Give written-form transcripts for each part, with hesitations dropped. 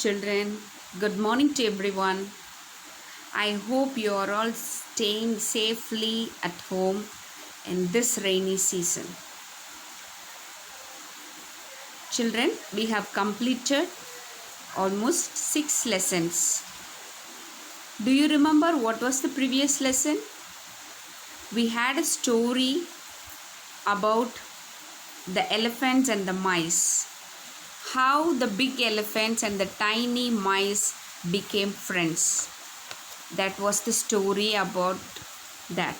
children. Good morning to everyone. I hope you are all staying safely at home in this rainy season. Children, we have completed almost 6 lessons. Do you remember what was the previous lesson? We had a story about the elephants and the mice. How the big elephants and the tiny mice became friends. That was the story about that.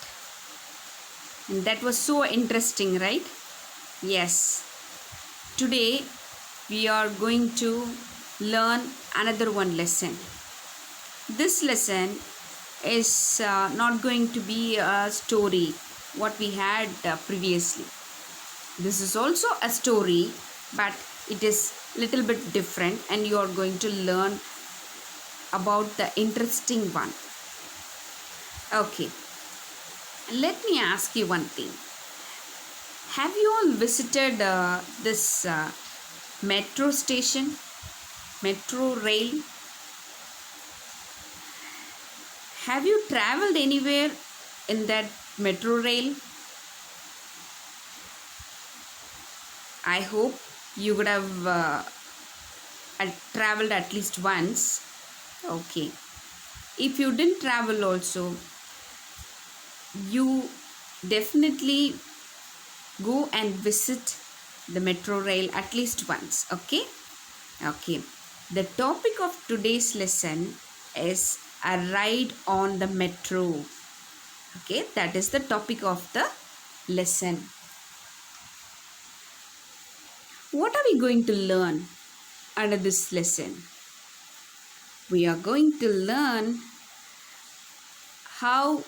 And that was so interesting, right? Yes. Today we are going to learn another one lesson. This lesson is not going to be a story what we had previously. This is also a story, but it is little bit different, and you are going to learn about the interesting one. Okay, let me ask you one thing. Have you all visited this metro station, metro rail? Have you traveled anywhere in that metro rail? I hope you would have traveled at least once. Okay. If you didn't travel also, you definitely go and visit the metro rail at least once. Okay. The topic of today's lesson is a ride on the metro. Okay, that is the topic of the lesson. What are we going to learn under this lesson? We are going to learn how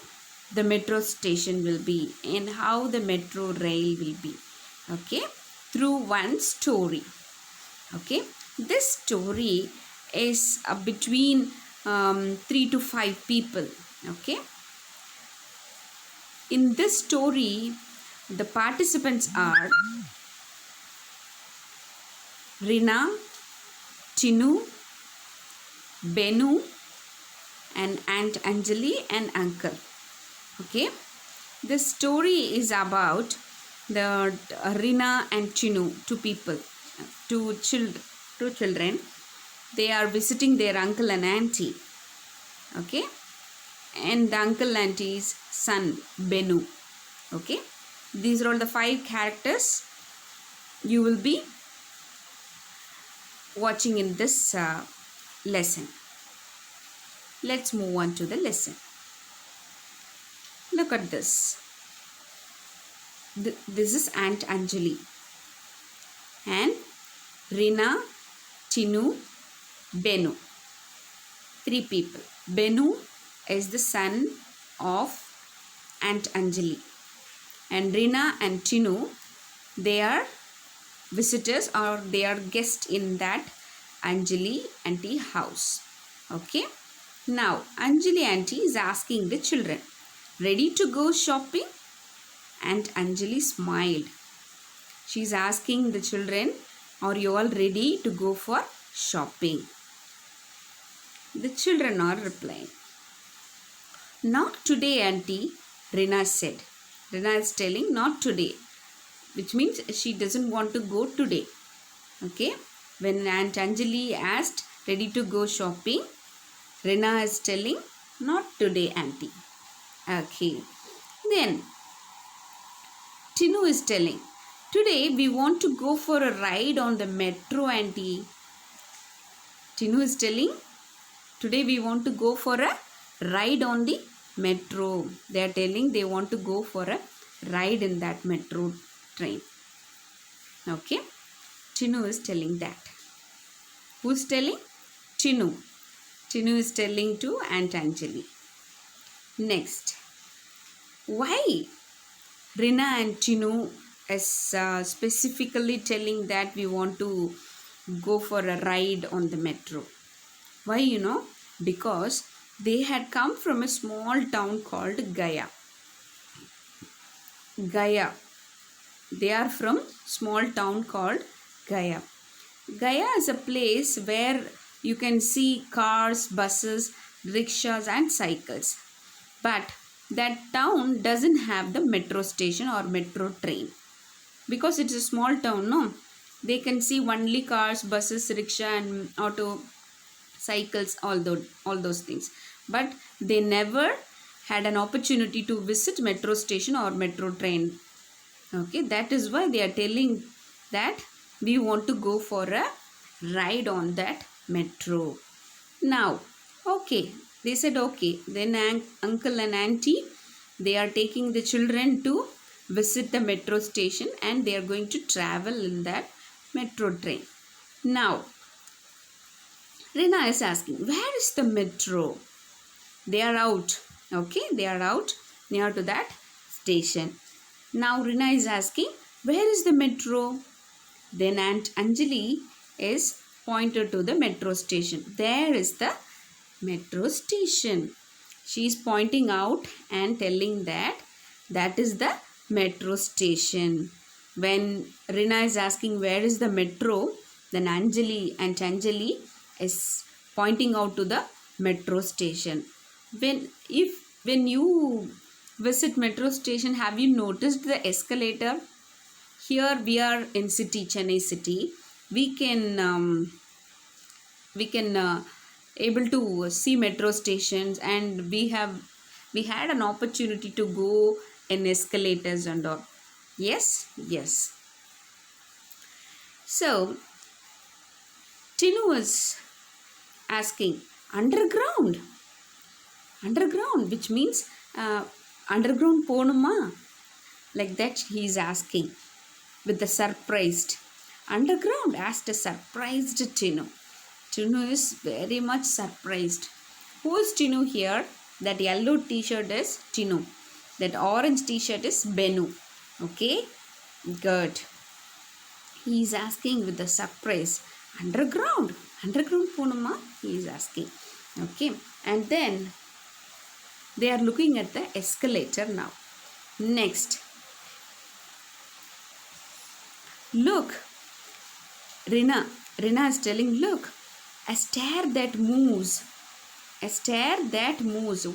the metro station will be and how the metro rail will be. Okay, through one story. Okay, this story is between 3 to 5 people. Okay, in this story the participants are Rina, Tinu, Benu, and Aunt Anjali and uncle. Okay, the story is about the Rina and Tinu, two children. They are visiting their uncle and auntie. Okay, and the uncle and auntie's son Benu. Okay, these are all the 5 characters you will be watching in this lesson. Let's move on to the lesson. Look at this. This is Aunt Anjali and Rina, Tinu, Benu. 3 people. Benu is the son of Aunt Anjali, and Rina and Tinu, they are visitors or they are guests in that Anjali auntie house. Okay, now Anjali auntie is asking the children, ready to go shopping? And Anjali smiled. She is asking the children, are you all ready to go for shopping? The children are replying, not today auntie, Rina said. Rina is telling not today, which means she doesn't want to go today. Okay, when Aunt Anjali asked ready to go shopping, Rina is telling not today auntie. Okay, then Tinu is telling, today we want to go for a ride on the metro auntie. Tinu is telling, today we want to go for a ride on the metro. They are telling they want to go for a ride in that metro train. Okay, Tinu is telling that. Who's telling? Tinu. Tinu is telling to Aunt Anjali. Next, why Rina and Tinu is specifically telling that we want to go for a ride on the metro? Why? Because they had come from a small town called Gaya. Gaya. They are from small town called Gaya. Gaya is a place where you can see cars, buses, rickshaws and cycles. But that town doesn't have the metro station or metro train because it's a small town, no? They can see only cars, buses, rickshaw and auto, cycles, all those things. But they never had an opportunity to visit metro station or metro train. Okay, that is why they are telling that we want to go for a ride on that metro. Now, okay, they said okay. Then uncle and auntie, they are taking the children to visit the metro station and they are going to travel in that metro train. Now, Rina is asking, where is the metro? They are out. Okay, they are out near to that station. Now Rina is asking, where is the metro? Then Aunt Anjali is pointed to the metro station. There is the metro station. She is pointing out and telling that that is the metro station. When Rina is asking where is the metro, then Aunt Anjali is pointing out to the metro station. When you visit metro station, have you noticed the escalator? Here we are in city, Chennai city. We can able to see metro stations, and we had an opportunity to go in escalators and all. Yes. So Tinu was asking, underground, which means underground ponuma, like that he is asking with the surprised. Underground, asked a surprised Tinu. Tinu is very much surprised. Who is Tinu here? That yellow t-shirt is Tinu. That orange t-shirt is Benu. Okay, good. He is asking with the surprise. Underground ponuma, he is asking. Okay, and then they are looking at the escalator now. Next, look, Rina is telling, look, a stair that moves.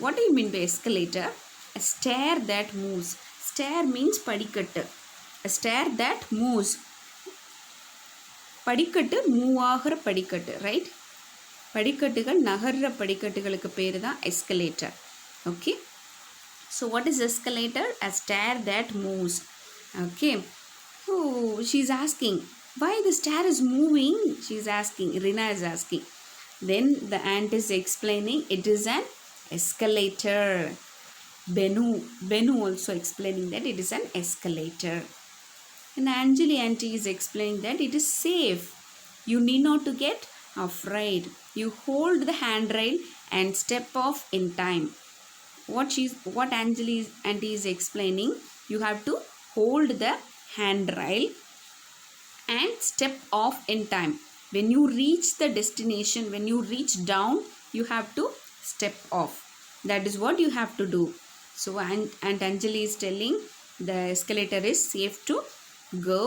What do you mean by escalator? A stair that moves. Stair means padikattu. A stair that moves. படிக்கட்டு move ஆகிற படிக்கட்டு, right? படிக்கட்டுகள் நகர்ற படிக்கட்டுகளுக்கு பேர் தான் escalator. Okay, so what is escalator? A stair that moves. Okay, so she is asking why the stair is moving. She is asking, Rina is asking. Then the aunt is explaining it is an escalator. Benu also explaining that it is an escalator. And Anjali auntie is explaining that it is safe. You need not to get afraid. You hold the handrail and step off in time. What Anjali auntie is explaining, you have to hold the handrail and step off in time. When you reach the destination, when you reach down, you have to step off. That is what you have to do. So Aunt Anjali is telling the escalator is safe to go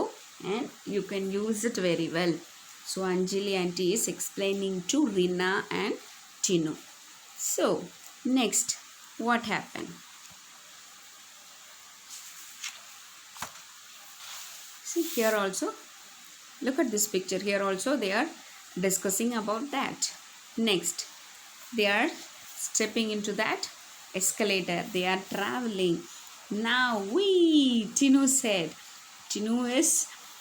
and you can use it very well. So Anjali auntie is explaining to Rina and Tinu. So next, what happened? See here also, look at this picture. Here also they are discussing about that. Next, they are stepping into that escalator. They are traveling. Now Tinu said, Tinu is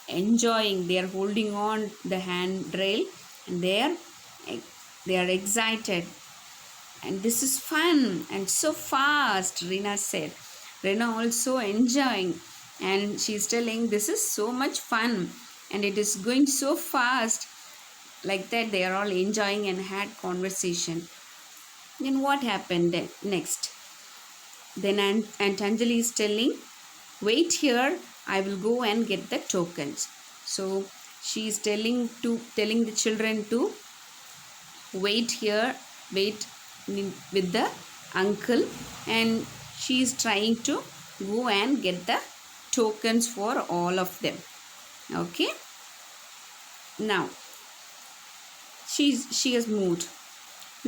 enjoying. They are holding on the handrail and they are excited. And this is fun and so fast, Rina said. Rina also enjoying. And she is telling this is so much fun and it is going so fast. Like that they are all enjoying and had conversation. Then what happened then? Next, then Aunt Anjali is telling, wait here, I will go and get the tokens. So she is telling the children to wait here, wait with the uncle, and she is trying to go and get the tokens for all of them. Okay, now She has moved.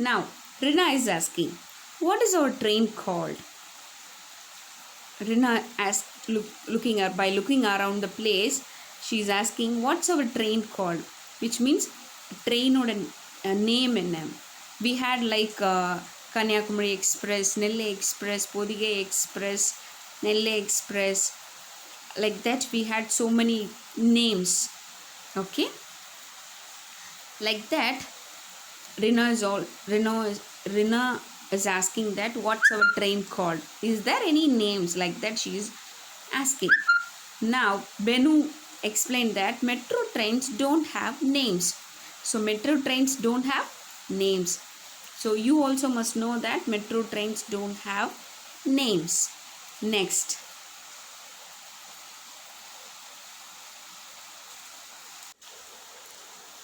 Now, Rina is asking, what is our train called? Rina asked, by looking around the place, she is asking, what's our train called? Which means train or a name in them. We had like Kanyakumari Express, Nelle Express, Podige Express, Nelle Express. Like that, we had so many names. Okay. Like that, Rina is asking that what's our train called? Is there any names? Like that she is asking. Now Benu explained that metro trains don't have names. So metro trains don't have names. So you also must know that metro trains don't have names. Next.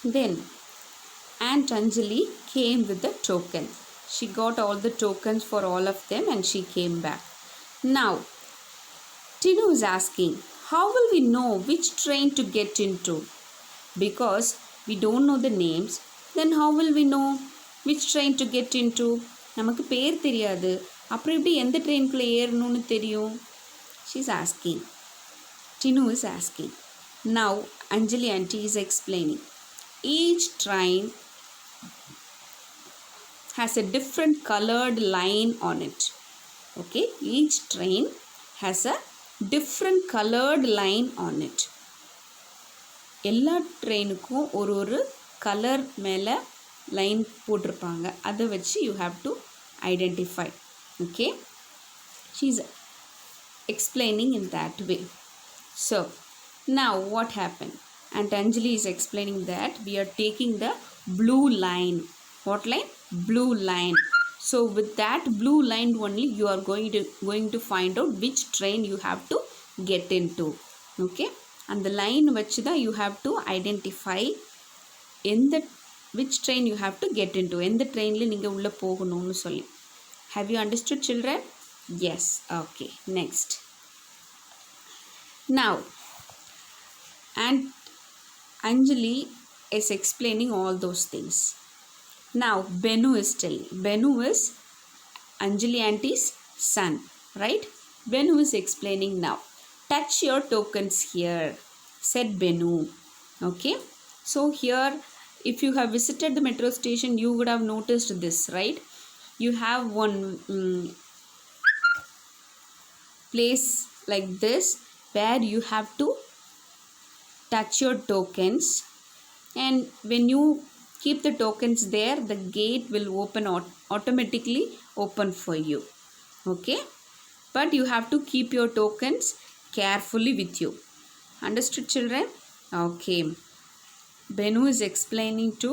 Then Aunt Anjali came with the token. She got all the tokens for all of them and she came back. Now, Tinu is asking, how will we know which train to get into? Because we don't know the names, then how will we know which train to get into? நமக்கு பேர் தெரியாது. அப்புறம் எப்படி எந்த ட்ரெயின்குள்ளே ஏறணும்னு தெரியும்? She's asking. Tinu is asking. Now, Anjali auntie is explaining. Each train has a different colored line on it. Okay, each train has a different colored line on it. எல்லா ட்ரெயினுக்கும் ஒரு colour மேலே லைன் போட்டிருப்பாங்க. அதை வச்சு you have to identify. Okay, she's explaining in that way. So now what happened? And Anjali is explaining that we are taking the blue line. What line? Blue line. So with that blue line only you are going to find out which train you have to get into. Okay, and the line vachida you have to identify which train you have to get into. Endha train la neenga ulla poganumnu solli. Have you understood, children? Yes. Okay, next. Now, and Anjali is explaining all those things. Now Benu is telling. Benu is Anjali auntie's son, right? Benu is explaining now. Touch your tokens here, said Benu. Okay, so here if you have visited the metro station you would have noticed this, right? You have one place like this where you have to touch your tokens, and when you keep the tokens there the gate will automatically open for you. Okay, but you have to keep your tokens carefully with you. Understood, children? Okay, Benu is explaining to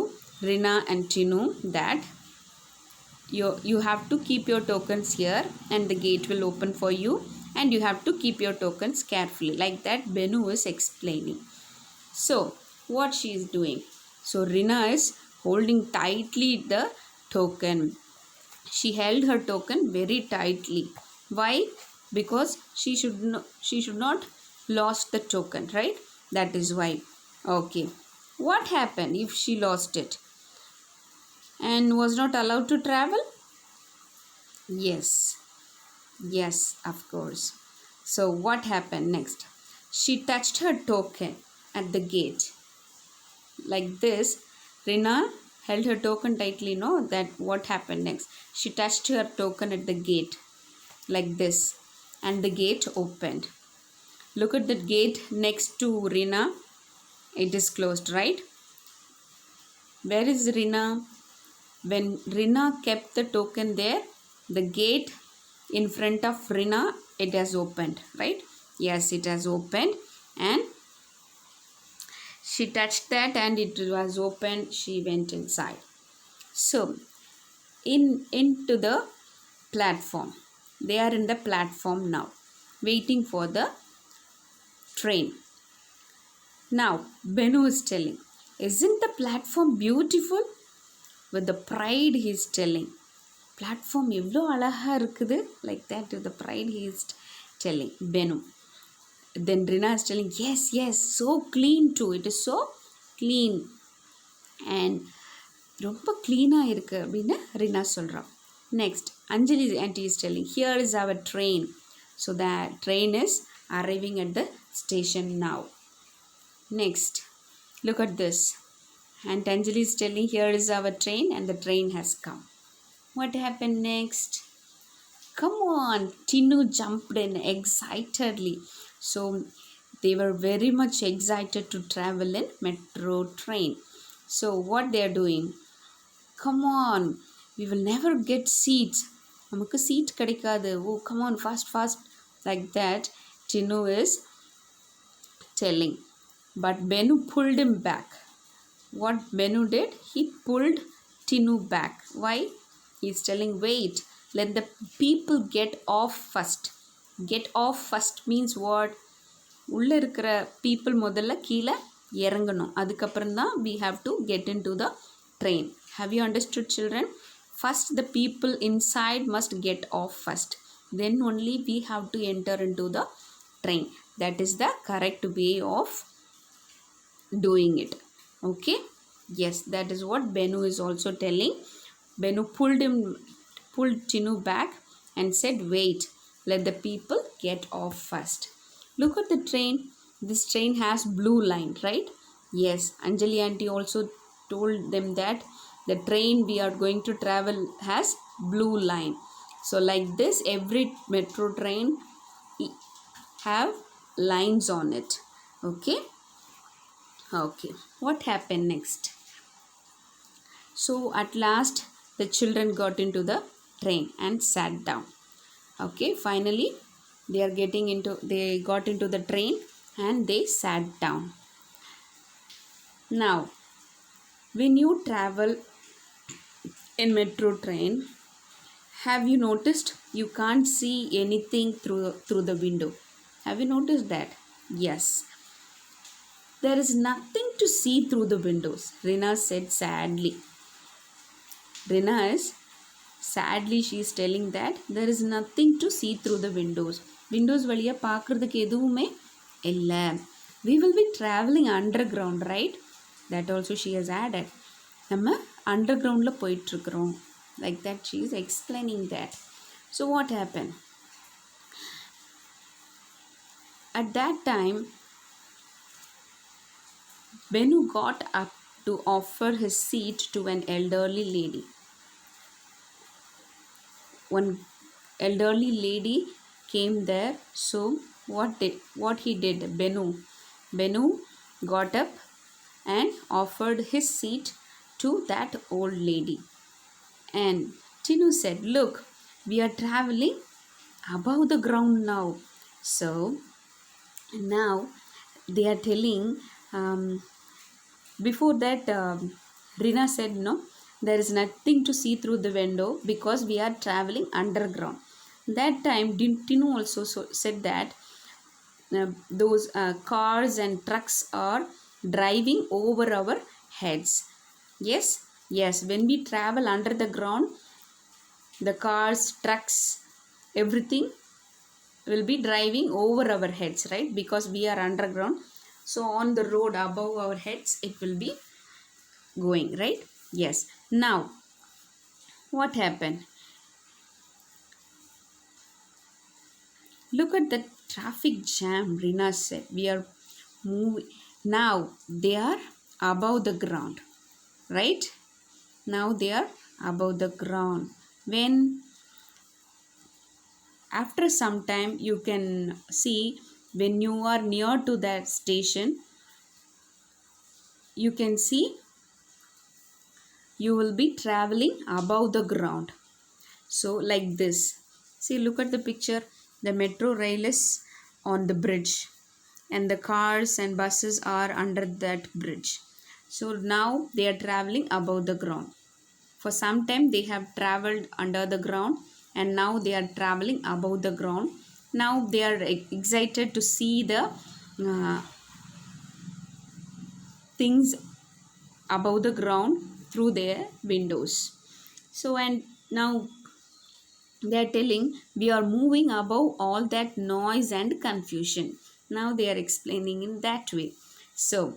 Rina and Tinu that you have to keep your tokens here and the gate will open for you, and you have to keep your tokens carefully. Like that Benu is explaining. So what she is doing? So Rina is holding tightly the token. She held her token very tightly. Why? Because she should not lost the token, right? That is why. Okay, what happened if she lost it and was not allowed to travel? Yes, of course. So what happened next? She touched her token at the gate. Like this, Rina held her token tightly. No, that what happened next? She touched her token at the gate like this, and the gate opened. Look at the gate next to Rina. It is closed, right? Where is Rina? When Rina kept the token there, the gate in front of Rina, it has opened, right? Yes, it has opened, and she touched that and it was opened. She went inside. So into the platform. They are in the platform now, waiting for the train. Now Benu is telling, isn't the platform beautiful? With the pride he is telling, platform evlo alaha irukkudu. Like that, with the pride he is telling Benu. Then Rina is telling, yes, so clean too. It is so clean. And ரொம்ப க்ளீனாக இருக்குது அப்படின்னு ரீனா சொல்கிறான். Next, Anjali auntie is telling, here is our train. So the train is arriving at the station now. Next, look at this. And Anjali is telling, here is our train and the train has come. What happened next? Come on, Tinu jumped in excitedly. So they were very much excited to travel in metro train. So what they are doing? Come on, we will never get seats. நமக்கு seat கிடைக்காது. Oh, come on, fast, fast. Like that, Tinu is telling. But Benu pulled him back. What Benu did? He pulled Tinu back. Why? He's telling, wait, let the people get off first. Get off first means what? உள்ளே இருக்கிற people முதல்ல கீழே இறங்கணும். அதுக்கப்புறம் தான் we have to get into the train. Have you understood, children? First the people inside must get off first. Then only we have to enter into the train. That is the correct way of doing it. Okay? Yes, that is what Benu is also telling. Benu pulled Tinu back and said, wait, let the people get off first. Look at the train. This train has blue line, right? Yes, Anjali auntie also told them that the train we are going to travel has blue line. So like this, every metro train have lines on it. Okay? Okay. What happened next? So at last, the children got into the train and sat down. Okay, finally they got into the train and they sat down. Now, when you travel in metro train, have you noticed you can't see anything through the window? Have you noticed that? Yes. There is nothing to see through the windows, Rina said sadly. Rina is sadly, she is telling that there is nothing to see through the windows. Windows வழியா பார்க்கிறதுக்கு எதுவுமே இல்லை. We will be traveling underground, right? That also she has added. நம்ம undergroundல போயிட்டுருக்கிறோம். Like that she is explaining that. So what happened? At that time, Benu got up to offer his seat to an elderly lady. One elderly lady came there. So what he did? Benu got up and offered his seat to that old lady. And Tinu said, look, we are traveling above the ground now. So now they are telling, before that Rina said, no, there is nothing to see through the window because we are traveling underground. That time Tinu also said that those cars and trucks are driving over our heads. Yes, when we travel under the ground, the cars, trucks, everything will be driving over our heads, right? Because we are underground. So on the road above our heads, it will be going, right? Yes. Now, what happened? Look at the traffic jam, Rina said. We are moving. Now, they are above the ground, right? Now, they are above the ground. When, after some time, you can see when you are near to that station, you can see you will be traveling above the ground. So like this. See, look at the picture. The metro rail is on the bridge and the cars and buses are under that bridge. So now they are traveling above the ground. For some time they have traveled under the ground and now they are traveling above the ground. Now they are excited to see the things above the ground through their windows. So and now they are telling we are moving above all that noise and confusion. Now they are explaining in that way. So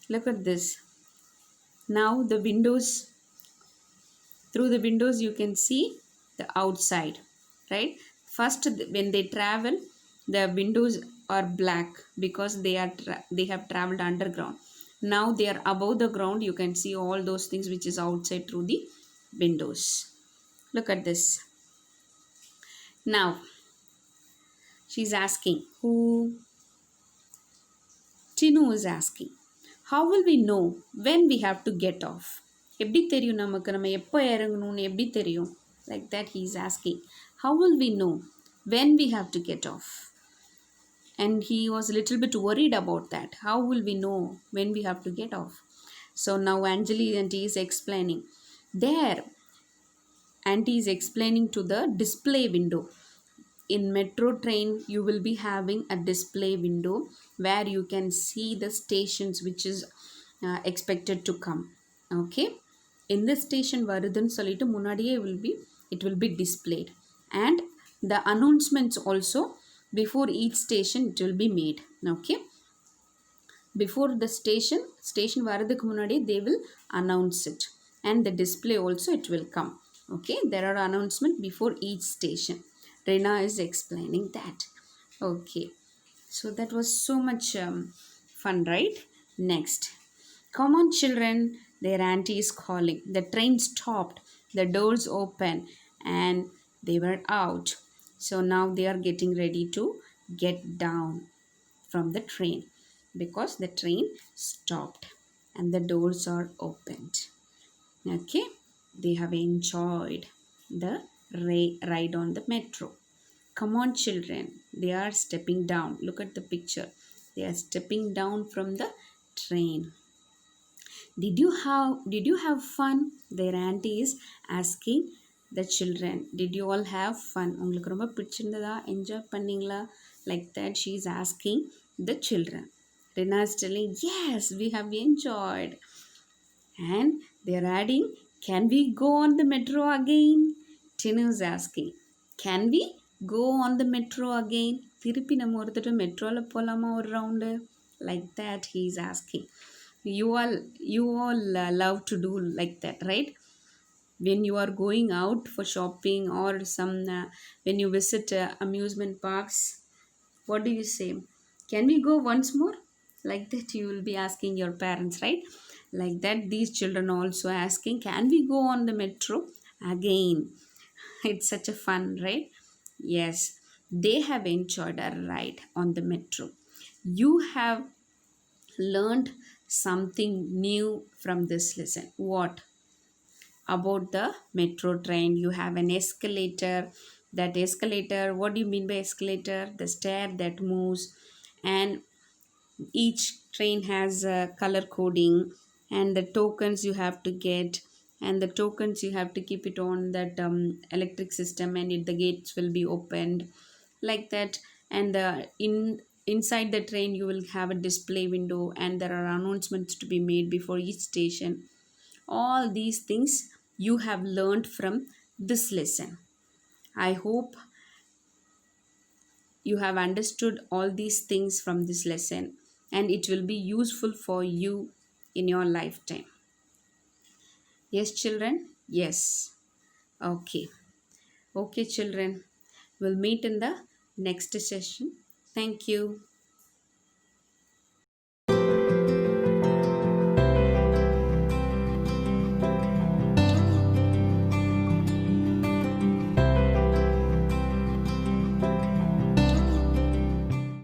Look at this. Now the windows, through the windows you can see the outside, right? First, when they travel, the windows are black because they have traveled underground. Now they are above the ground. You can see all those things which is outside through the windows. Look at this. Now she's asking, who? Tinu is asking, how will we know when we have to get off? எப்படி தெரியும் நமக்கு நம்ம எப்போ இறங்கணும்னு எப்படி தெரியும்? Like that he is asking. How will we know when we have to get off? And he was a little bit worried about that. How will we know when we have to get off? So now Anjali auntie is explaining. There, auntie is explaining to the display window. In metro train you will be having a display window where you can see the stations which is expected to come. Okay, in this station varudun solittu munadiye it will be displayed, and the announcements also before each station it will be made. Okay, before the station varadhukku munadi they will announce it, and the display also it will come. Okay, there are announcement before each station. Rena is explaining that. Okay, so that was so much fun, right? Next, come on children, their auntie is calling. The train stopped, the doors open, and they were out. So now they are getting ready to get down from the train because the train stopped and the doors are opened. Okay, they have enjoyed the ride on the metro. Come on children, they are stepping down. Look at the picture. They are stepping down from the train. Did you have fun? Their auntie is asking the children. Did you all have fun? உங்களுக்கு ரொம்ப பிடிச்சிருந்ததா? Enjoy பண்ணீங்களா? Like that she is asking the children. Rina is telling, yes, we have enjoyed. And they are adding, can we go on the metro again? Tinu is asking, can we go on the metro again? திருப்பி நம்ம ஒரு தடவை மெட்ரோவில் போகலாமா ஒரு round? Like that he is asking. You all love to do like that, right? When you are going out for shopping or some when you visit amusement parks, what do you say? Can we go once more? Like that you will be asking your parents, right? Like that these children also asking, can we go on the metro again? It's such a fun, right? Yes, they have enjoyed a ride on the metro. You have learned something new from this lesson. What about the metro train? You have an escalator. That escalator, what do you mean by escalator? The stair that moves, and each train has a color coding, and the tokens you have to get, and the tokens you have to keep it on that electric system, and the gates will be opened. Like that. And inside the train you will have a display window, and there are announcements to be made before each station. All these things you have learned from this lesson. I hope you have understood all these things from this lesson, and it will be useful for you in your lifetime. Yes, children? Yes. Okay. Okay, children. We'll meet in the next session. Thank you.